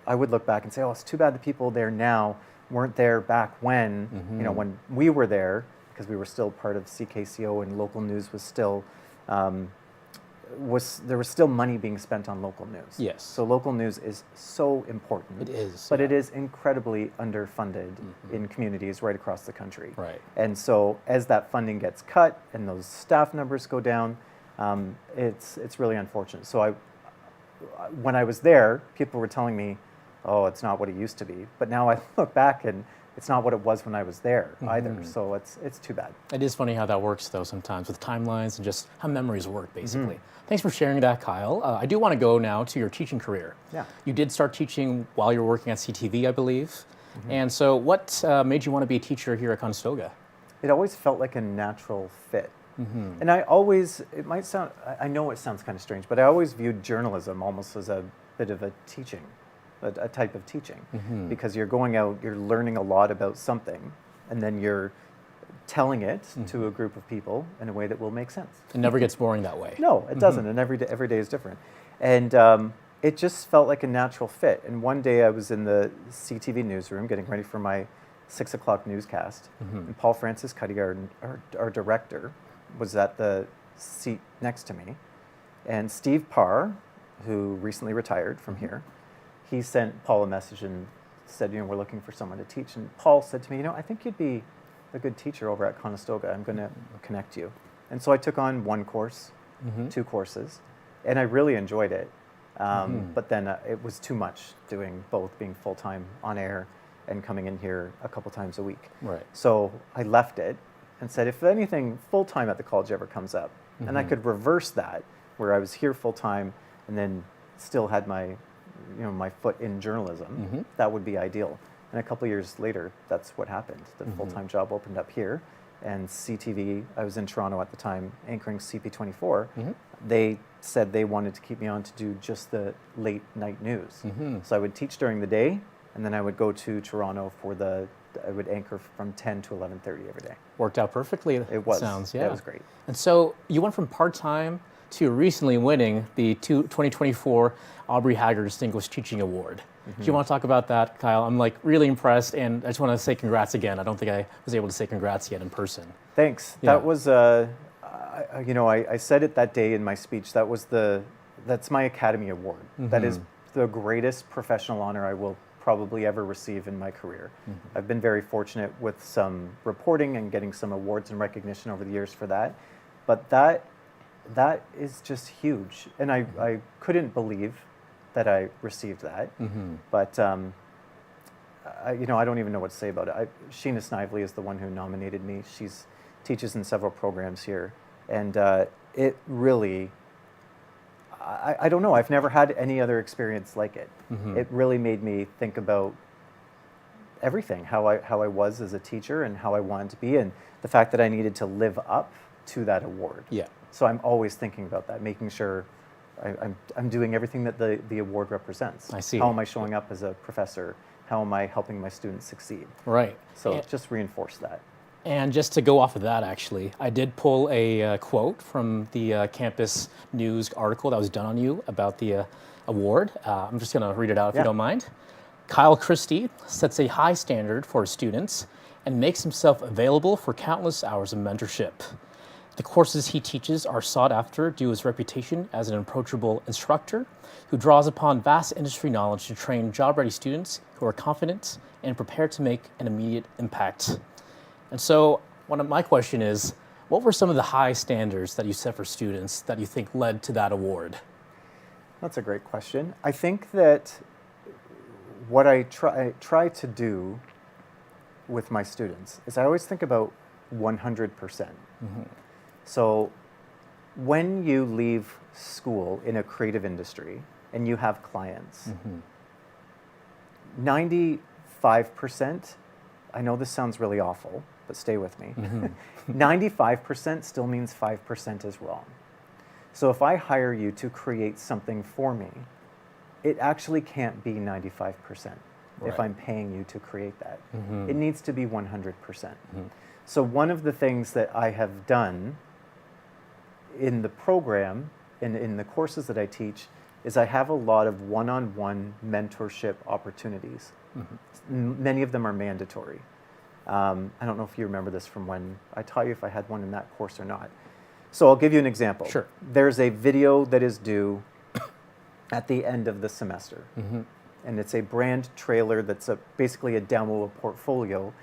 I would look back and say, oh, it's too bad the people there now weren't there back when, when we were there, because we were still part of CKCO and local news was still, there was still money being spent on local news. Yes. So local news is so important. It is. But it is incredibly underfunded in communities right across the country. Right. And so as that funding gets cut and those staff numbers go down, it's really unfortunate. So when I was there, people were telling me, oh, it's not what it used to be. But now I look back and it's not what it was when I was there either. So it's too bad. It is funny how that works, though, sometimes with timelines and just how memories work, basically. Thanks for sharing that, Kyle. I do want to go now to your teaching career. Yeah. You did start teaching while you were working at CTV, I believe. And so what made you want to be a teacher here at Conestoga? It always felt like a natural fit. And it might sound, I know it sounds kind of strange, but I always viewed journalism almost as a bit of a teaching, a type of teaching, because you're going out, you're learning a lot about something, and then you're telling it to a group of people in a way that will make sense. It never gets boring that way. No, it doesn't, and every day is different. And it just felt like a natural fit. And one day I was in the CTV newsroom getting ready for my 6 o'clock newscast, and Paul Francis Cuddy, our director, was at the seat next to me. And Steve Parr, who recently retired from here, he sent Paul a message and said, we're looking for someone to teach. And Paul said to me, I think you'd be a good teacher over at Conestoga. I'm going to connect you. And so I took on one course, 2 courses, and I really enjoyed it. But then it was too much doing both, being full-time on air and coming in here a couple times a week. Right. So I left it and said, if anything full-time at the college ever comes up, and I could reverse that, where I was here full-time and then still had my my foot in journalism, that would be ideal. And a couple years later, that's what happened. The full-time job opened up here, and CTV, I was in Toronto at the time, anchoring CP24, they said they wanted to keep me on to do just the late night news. So I would teach during the day, and then I would go to Toronto I would anchor from 10 to 11:30 every day. Worked out perfectly, It was. sounds, yeah. It was great. And so you went from part-time to recently winning the 2024 Aubrey Haggard Distinguished Teaching Award. Do you want to talk about that, Kyle? I'm really impressed, and I just want to say congrats again. I don't think I was able to say congrats yet in person. Thanks. Yeah. That was, I said it that day in my speech. That's my Academy Award. That is the greatest professional honor I will probably ever receive in my career. I've been very fortunate with some reporting and getting some awards and recognition over the years for that. But that is just huge. And I couldn't believe that I received that. But I don't even know what to say about it. Sheena Snively is the one who nominated me. She's teaches in several programs here. And it really, I don't know. I've never had any other experience like it. It really made me think about everything, how I was as a teacher and how I wanted to be, and the fact that I needed to live up to that award. Yeah. So I'm always thinking about that, making sure I'm doing everything that the award represents. I see. How am I showing up as a professor? How am I helping my students succeed? Right. So just reinforce that. And just to go off of that, actually, I did pull a quote from the Campus News article that was done on you about the award. I'm just going to read it out if you don't mind. Kyle Christie sets a high standard for his students and makes himself available for countless hours of mentorship. The courses he teaches are sought after due to his reputation as an approachable instructor who draws upon vast industry knowledge to train job-ready students who are confident and prepared to make an immediate impact. And so my question is, what were some of the high standards that you set for students that you think led to that award? That's a great question. I think that what I try to do with my students is I always think about 100%. So when you leave school in a creative industry and you have clients, 95%, I know this sounds really awful, but stay with me. 95% still means 5% is wrong. So if I hire you to create something for me, it actually can't be 95% if I'm paying you to create that. It needs to be 100%. So one of the things that I have done in the program, in the courses that I teach, is I have a lot of one-on-one mentorship opportunities. Many of them are mandatory. I don't know if you remember this from when I taught you, if I had one in that course or not. So I'll give you an example. Sure. There's a video that is due at the end of the semester. And it's a brand trailer that's basically a demo of portfolio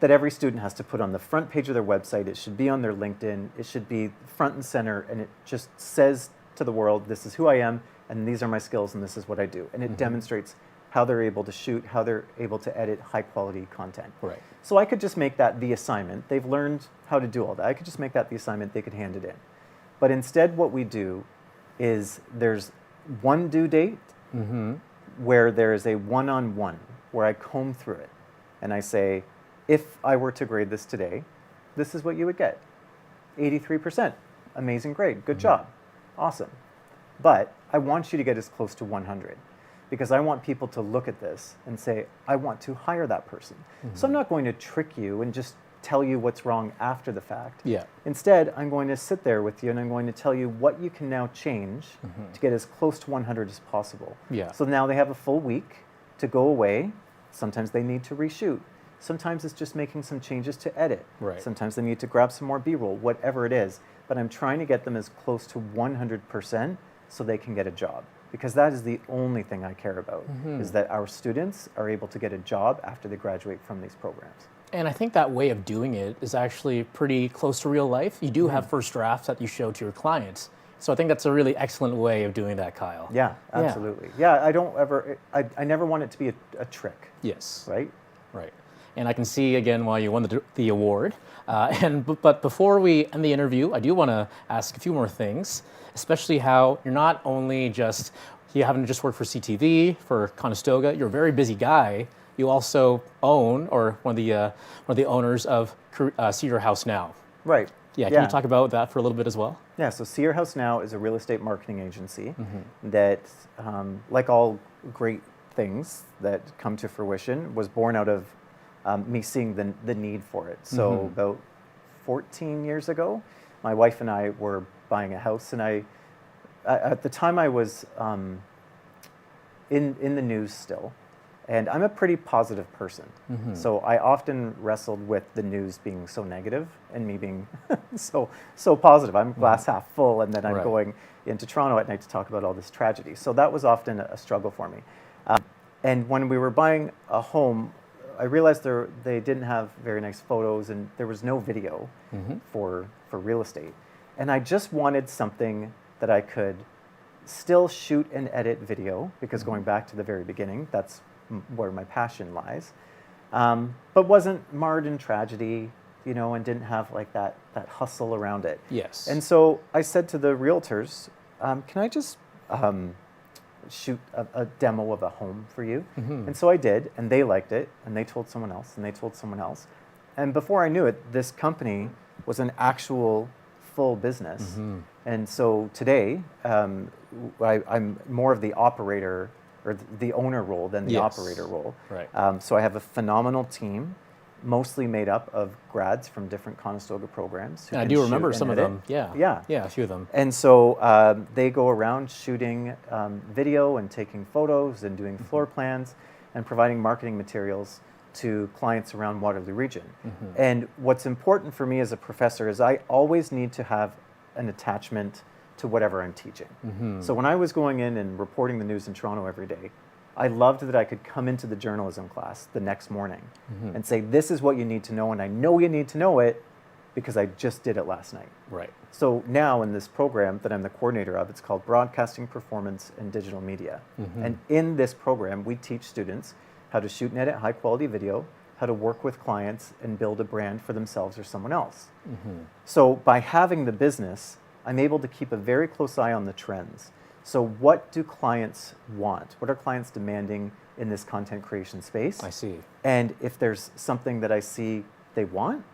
that every student has to put on the front page of their website. It should be on their LinkedIn. It should be front and center, and it just says to the world, this is who I am, and these are my skills, and this is what I do. And it demonstrates how they're able to shoot, how they're able to edit high-quality content. Right. So I could just make that the assignment. They've learned how to do all that. I could just make that the assignment. They could hand it in. But instead, what we do is there's one due date where there is a one-on-one, where I comb through it, and I say, if I were to grade this today, this is what you would get. 83%. Amazing grade. Good job. Awesome. But I want you to get as close to 100 because I want people to look at this and say, I want to hire that person. So I'm not going to trick you and just tell you what's wrong after the fact. Yeah. Instead, I'm going to sit there with you and I'm going to tell you what you can now change to get as close to 100 as possible. Yeah. So now they have a full week to go away. Sometimes they need to reshoot. Sometimes it's just making some changes to edit. Right. Sometimes they need to grab some more B-roll, whatever it is. But I'm trying to get them as close to 100% so they can get a job. Because that is the only thing I care about, is that our students are able to get a job after they graduate from these programs. And I think that way of doing it is actually pretty close to real life. You do have first drafts that you show to your clients. So I think that's a really excellent way of doing that, Kyle. Yeah, absolutely. Yeah, I never want it to be a trick. Yes. Right? Right. And I can see again why you won the award. But before we end the interview, I do want to ask a few more things, especially how you're not only you haven't just worked for CTV, for Conestoga, you're a very busy guy. You also own, or one of the owners of Cedar House Now. Right. Yeah, can you talk about that for a little bit as well? Yeah, so Cedar House Now is a real estate marketing agency that, like all great things that come to fruition, was born out of me seeing the need for it. So about 14 years ago, my wife and I were buying a house, and at the time I was in the news still, and I'm a pretty positive person. So I often wrestled with the news being so negative and me being so positive. I'm glass half full, and then I'm going into Toronto at night to talk about all this tragedy. So that was often a struggle for me. And when we were buying a home, I realized they didn't have very nice photos, and there was no video for real estate. And I just wanted something that I could still shoot and edit video, because going back to the very beginning, that's where my passion lies, but wasn't marred in tragedy, and didn't have like that hustle around it. Yes. And so I said to the realtors, can I just shoot a demo of a home for you. And so I did, and they liked it, and they told someone else, and they told someone else. And before I knew it, this company was an actual full business. And so today, I'm more of the operator or the owner role than the operator role. Right. So I have a phenomenal team, mostly made up of grads from different Conestoga programs. I do remember some of them. Yeah. Yeah, a few of them. And so they go around shooting video and taking photos and doing floor plans and providing marketing materials to clients around Waterloo region. And what's important for me as a professor is I always need to have an attachment to whatever I'm teaching. So when I was going in and reporting the news in Toronto every day, I loved that I could come into the journalism class the next morning and say, this is what you need to know, and I know you need to know it because I just did it last night. Right. So now in this program that I'm the coordinator of, it's called Broadcasting Performance and Digital Media. And in this program, we teach students how to shoot and edit high quality video, how to work with clients and build a brand for themselves or someone else. So by having the business, I'm able to keep a very close eye on the trends. So what do clients want? What are clients demanding in this content creation space? I see. And if there's something that I see they want,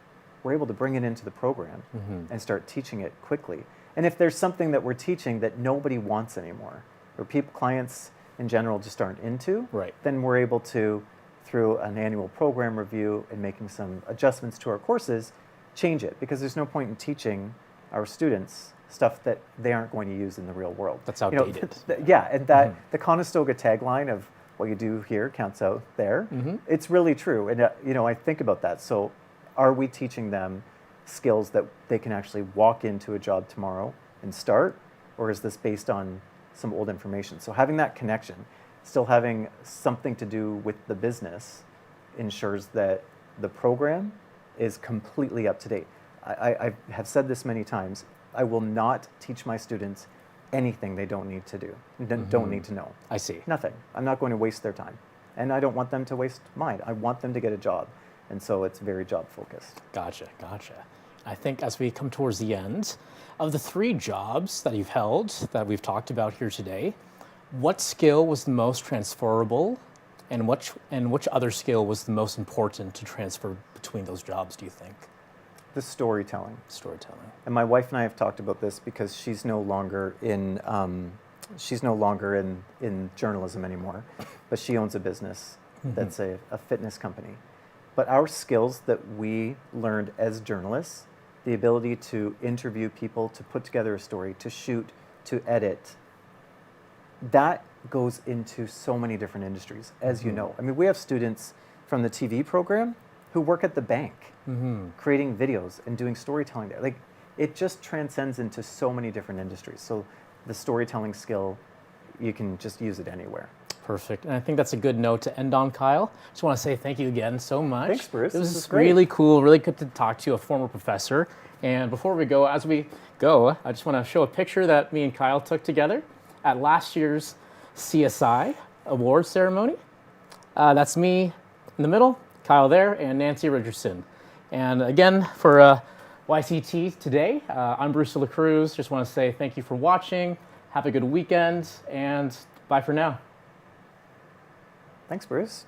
we're able to bring it into the program and start teaching it quickly. And if there's something that we're teaching that nobody wants anymore, or clients in general just aren't into, then we're able to, through an annual program review and making some adjustments to our courses, change it. Because there's no point in teaching our students stuff that they aren't going to use in the real world. That's outdated. Yeah, and that the Conestoga tagline of what you do here counts out there, it's really true. And I think about that. So are we teaching them skills that they can actually walk into a job tomorrow and start? Or is this based on some old information? So having that connection, still having something to do with the business, ensures that the program is completely up to date. I have said this many times, I will not teach my students anything they don't need to do, don't need to know. I see. Nothing. I'm not going to waste their time. And I don't want them to waste mine. I want them to get a job. And so it's very job focused. Gotcha. I think as we come towards the end of the 3 jobs that you've held that we've talked about here today, what skill was the most transferable and which other skill was the most important to transfer between those jobs, do you think? The storytelling. Storytelling. And my wife and I have talked about this because she's no longer in journalism anymore, but she owns a business that's a fitness company. But our skills that we learned as journalists, the ability to interview people, to put together a story, to shoot, to edit, that goes into so many different industries, as you know. I mean, we have students from the TV program who work at the bank, creating videos and doing storytelling there. Like, it just transcends into so many different industries. So the storytelling skill, you can just use it anywhere. Perfect. And I think that's a good note to end on, Kyle. Just want to say thank you again so much. Thanks, Bruce. This is is really cool, really good to talk to a former professor. And before we go, as we go, I just want to show a picture that me and Kyle took together at last year's CSI award ceremony. That's me in the middle, Kyle there, and Nancy Richardson. And again, for YCT today, I'm Bruce De La Cruz. Just want to say thank you for watching. Have a good weekend, and bye for now. Thanks, Bruce.